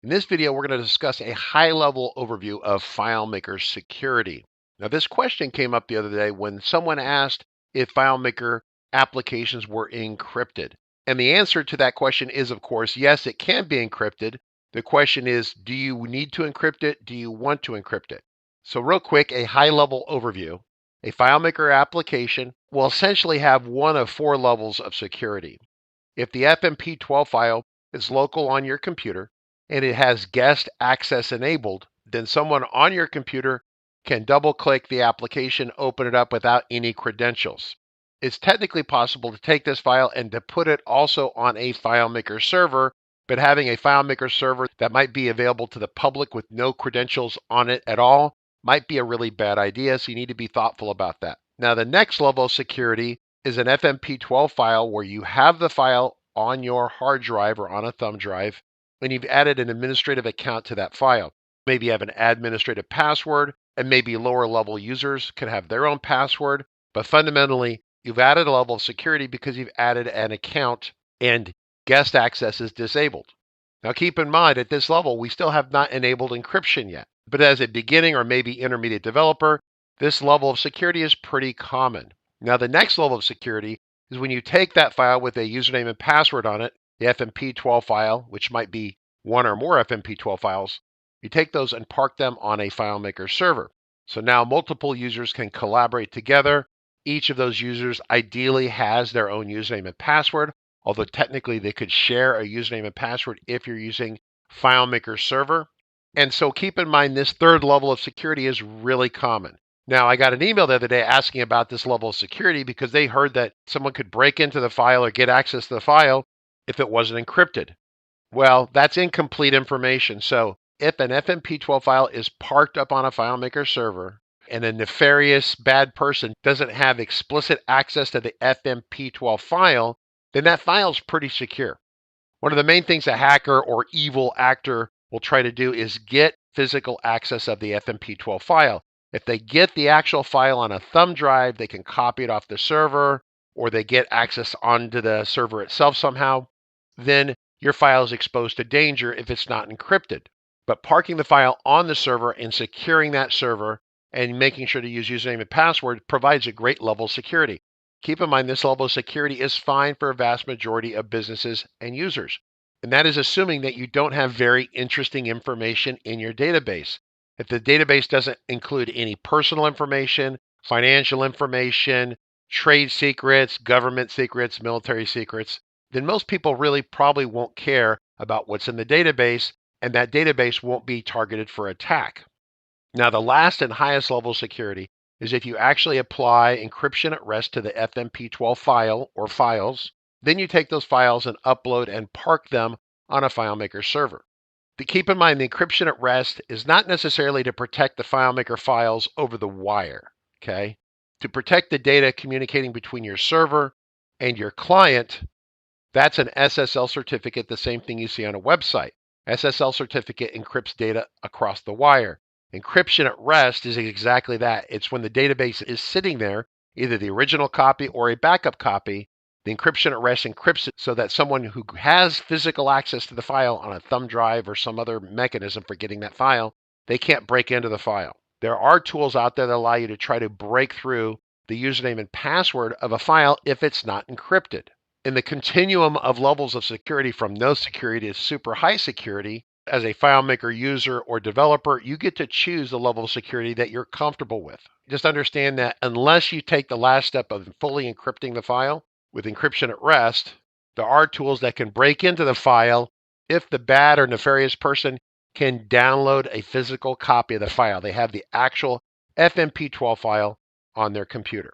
In this video, we're going to discuss a high-level overview of FileMaker security. Now, this question came up the other day when someone asked if FileMaker applications were encrypted. And the answer to that question is, of course, yes, it can be encrypted. The question is, do you need to encrypt it? Do you want to encrypt it? So real quick, a high-level overview. A FileMaker application will essentially have one of four levels of security. If the FMP12 file is local on your computer, and it has guest access enabled, then someone on your computer can double click the application, open it up without any credentials. It's technically possible to take this file and to put it also on a FileMaker server, but having a FileMaker server that might be available to the public with no credentials on it at all might be a really bad idea, so you need to be thoughtful about that. Now, the next level of security is an FMP12 file where you have the file on your hard drive or on a thumb drive, and you've added an administrative account to that file. Maybe you have an administrative password, and maybe lower level users can have their own password, but fundamentally, you've added a level of security because you've added an account and guest access is disabled. Now keep in mind, at this level, we still have not enabled encryption yet, but as a beginning or maybe intermediate developer, this level of security is pretty common. Now the next level of security is when you take that file with a username and password on it, the FMP12 file, which might be one or more FMP12 files, you take those and park them on a FileMaker server. So now multiple users can collaborate together. Each of those users ideally has their own username and password, although technically they could share a username and password if you're using FileMaker server. And so keep in mind, this third level of security is really common. Now, I got an email the other day asking about this level of security because they heard that someone could break into the file or get access to the file if it wasn't encrypted. Well, that's incomplete information. So if an FMP12 file is parked up on a FileMaker server and a nefarious bad person doesn't have explicit access to the FMP12 file, then that file is pretty secure. One of the main things a hacker or evil actor will try to do is get physical access of the FMP12 file. If they get the actual file on a thumb drive, they can copy it off the server, or they get access onto the server itself somehow, then your file is exposed to danger if it's not encrypted. But parking the file on the server and securing that server and making sure to use username and password provides a great level of security. Keep in mind, this level of security is fine for a vast majority of businesses and users. And that is assuming that you don't have very interesting information in your database. If the database doesn't include any personal information, financial information, trade secrets, government secrets, military secrets, then most people really probably won't care about what's in the database, and that database won't be targeted for attack. Now, the last and highest level of security is if you actually apply encryption at rest to the FMP12 file or files, then you take those files and upload and park them on a FileMaker server. To keep in mind, the encryption at rest is not necessarily to protect the FileMaker files over the wire, okay? To protect the data communicating between your server and your client, that's an SSL certificate, the same thing you see on a website. SSL certificate encrypts data across the wire. Encryption at rest is exactly that. It's when the database is sitting there, either the original copy or a backup copy. The encryption at rest encrypts it so that someone who has physical access to the file on a thumb drive or some other mechanism for getting that file, they can't break into the file. There are tools out there that allow you to try to break through the username and password of a file if it's not encrypted. In the continuum of levels of security from no security to super high security, as a FileMaker user or developer, you get to choose the level of security that you're comfortable with. Just understand that unless you take the last step of fully encrypting the file with encryption at rest, there are tools that can break into the file if the bad or nefarious person can download a physical copy of the file. They have the actual FMP12 file on their computer.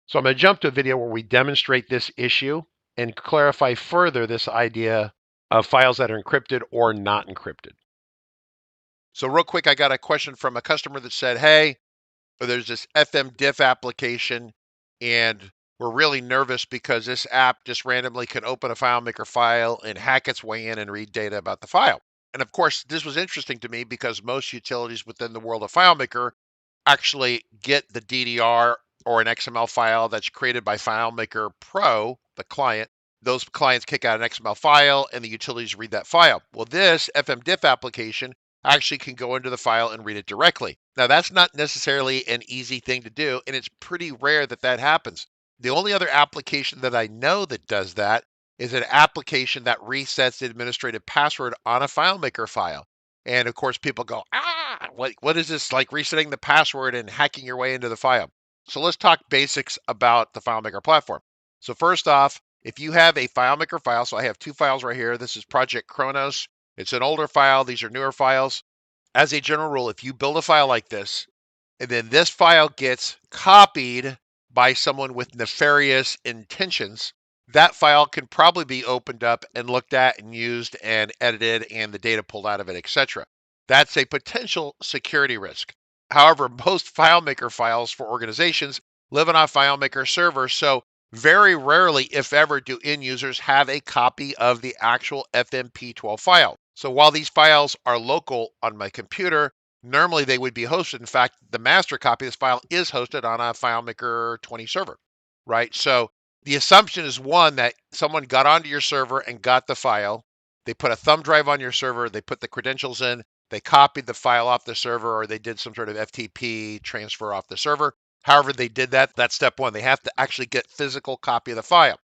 So I'm going to jump to a video where we demonstrate this issue and clarify further this idea of files that are encrypted or not encrypted. So real quick, I got a question from a customer that said, hey, there's this FMDiff application and we're really nervous because this app just randomly can open a FileMaker file and hack its way in and read data about the file. And of course, this was interesting to me because most utilities within the world of FileMaker actually get the DDR or an XML file that's created by FileMaker Pro, the client, those clients kick out an XML file and the utilities read that file. Well, this FMDiff application actually can go into the file and read it directly. Now, that's not necessarily an easy thing to do, and it's pretty rare that that happens. The only other application that I know that does that is an application that resets the administrative password on a FileMaker file. And of course, people go, what is this, like resetting the password and hacking your way into the file? So let's talk basics about the FileMaker platform. So first off, if you have a FileMaker file, so I have two files right here. This is Project Kronos. It's an older file. These are newer files. As a general rule, if you build a file like this, and then this file gets copied by someone with nefarious intentions, that file can probably be opened up and looked at and used and edited and the data pulled out of it, etc. That's a potential security risk. However, most FileMaker files for organizations live on a FileMaker server, so very rarely, if ever, do end users have a copy of the actual FMP12 file. So while these files are local on my computer, normally they would be hosted. In fact, the master copy of this file is hosted on a FileMaker 20 server, right? So the assumption is one, that someone got onto your server and got the file. They put a thumb drive on your server, they put the credentials in, they copied the file off the server, or they did some sort of FTP transfer off the server. However they did that, that's step one. They have to actually get physical copy of the file.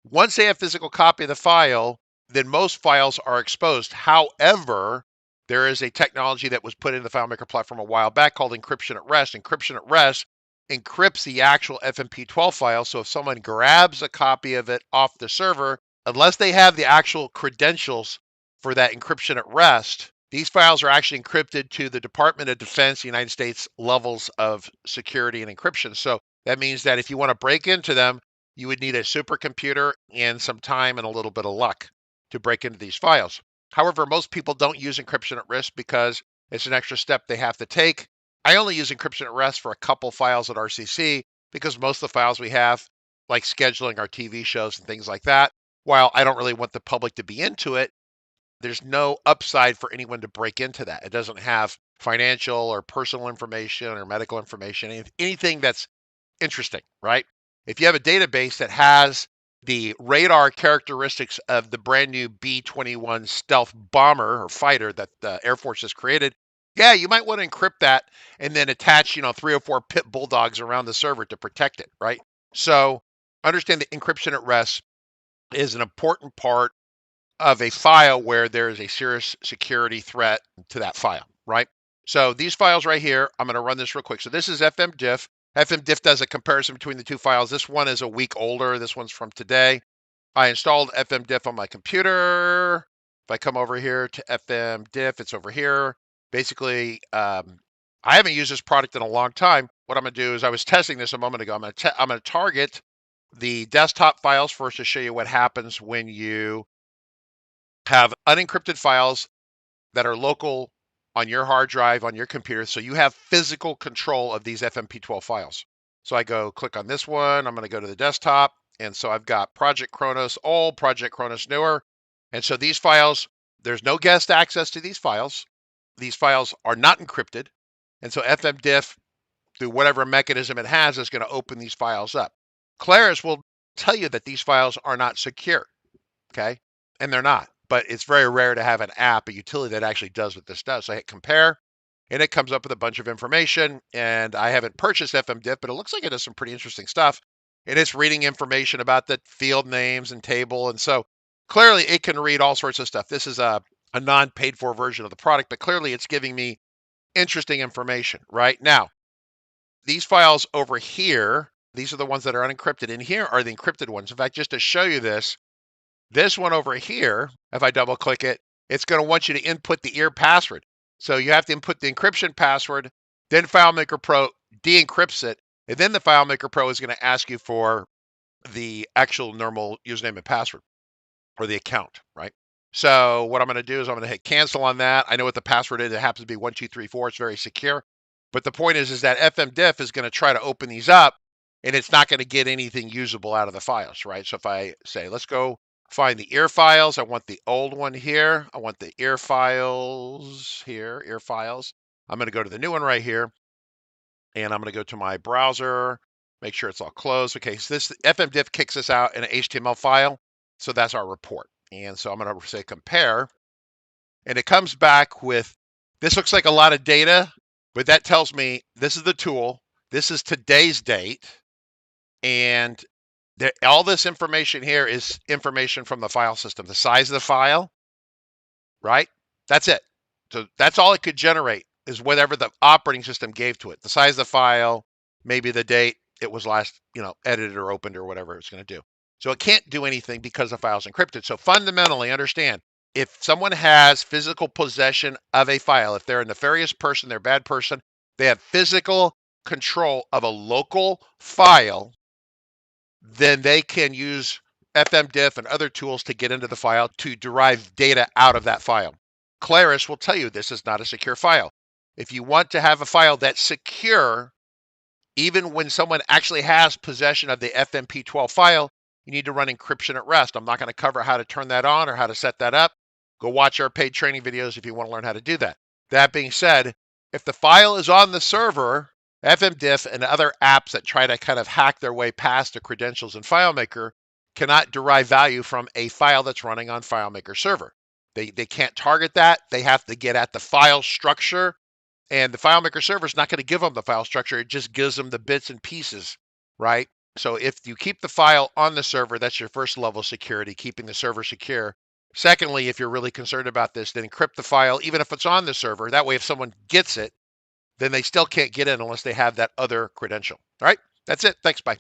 Once they have physical copy of the file, then most files are exposed. However, there is a technology that was put in the FileMaker platform a while back called encryption at rest. Encryption at rest encrypts the actual FMP12 file. So if someone grabs a copy of it off the server, unless they have the actual credentials for that encryption at rest, these files are actually encrypted to the Department of Defense, United States levels of security and encryption. So that means that if you want to break into them, you would need a supercomputer and some time and a little bit of luck to break into these files. However, most people don't use encryption at rest because it's an extra step they have to take. I only use encryption at rest for a couple files at RCC because most of the files we have, like scheduling our TV shows and things like that, while I don't really want the public to be into it, there's no upside for anyone to break into that. It doesn't have financial or personal information or medical information, anything that's interesting, right? If you have a database that has the radar characteristics of the brand new B-21 stealth bomber or fighter that the Air Force has created, yeah, you might want to encrypt that and then attach, 3 or 4 pit bulldogs around the server to protect it, right? So understand that encryption at rest is an important part of a file where there is a serious security threat to that file, right? So these files right here, I'm going to run this real quick. So this is FMDiff. FMDiff does a comparison between the two files. This one is a week older. This one's from today. I installed FMDiff on my computer. If I come over here to FMDiff, it's over here. Basically, I haven't used this product in a long time. What I'm going to do is, I was testing this a moment ago. I'm going to target the desktop files first to show you what happens when you have unencrypted files that are local on your hard drive on your computer, so you have physical control of these FMP12 files. So I go click on this one. I'm going to go to the desktop, and so I've got Project Kronos old, Project Kronos newer, and so these files, there's no guest access to these files. These files are not encrypted, and so FMDiff, through whatever mechanism it has, is going to open these files up. Claris will tell you that these files are not secure, okay? And they're not. But it's very rare to have an app, a utility that actually does what this does. So I hit compare, and it comes up with a bunch of information. And I haven't purchased FMDiff, but it looks like it does some pretty interesting stuff. And it's reading information about the field names and table. And so clearly it can read all sorts of stuff. This is a non-paid for version of the product, but clearly it's giving me interesting information. Right now, these files over here, these are the ones that are unencrypted. And here are the encrypted ones. In fact, just to show you this one over here, if I double click it, it's going to want you to input the ear password. So you have to input the encryption password, then FileMaker Pro de-encrypts it, and then the FileMaker Pro is going to ask you for the actual normal username and password or the account, right? So what I'm going to do is I'm going to hit cancel on that. I know what the password is. It happens to be 1234. It's very secure. But the point is that FMDiff is going to try to open these up, and it's not going to get anything usable out of the files, right? So if I say, let's go find the ear files. I want the old one here. I want the ear files here, ear files. I'm going to go to the new one right here, and I'm going to go to my browser, make sure it's all closed. Okay, so this FMDiff kicks us out in an HTML file. So that's our report. And so I'm going to say compare, and it comes back with, this looks like a lot of data, but that tells me this is the tool, this is today's date, and all this information here is information from the file system. The size of the file, right? That's it. So that's all it could generate, is whatever the operating system gave to it. The size of the file, maybe the date it was last, edited or opened or whatever it's going to do. So it can't do anything because the file's encrypted. So fundamentally, understand, if someone has physical possession of a file, if they're a nefarious person, they're a bad person, they have physical control of a local file, then they can use FMDiff and other tools to get into the file to derive data out of that file. Claris will tell you this is not a secure file. If you want to have a file that's secure, even when someone actually has possession of the FMP12 file, you need to run encryption at rest. I'm not going to cover how to turn that on or how to set that up. Go watch our paid training videos if you want to learn how to do that. That being said, if the file is on the server, FMDiff and other apps that try to kind of hack their way past the credentials in FileMaker cannot derive value from a file that's running on FileMaker server. They can't target that. They have to get at the file structure, and the FileMaker server is not going to give them the file structure. It just gives them the bits and pieces, right? So if you keep the file on the server, that's your first level of security, keeping the server secure. Secondly, if you're really concerned about this, then encrypt the file, even if it's on the server. That way, if someone gets it, then they still can't get in unless they have that other credential. All right, that's it. Thanks. Bye.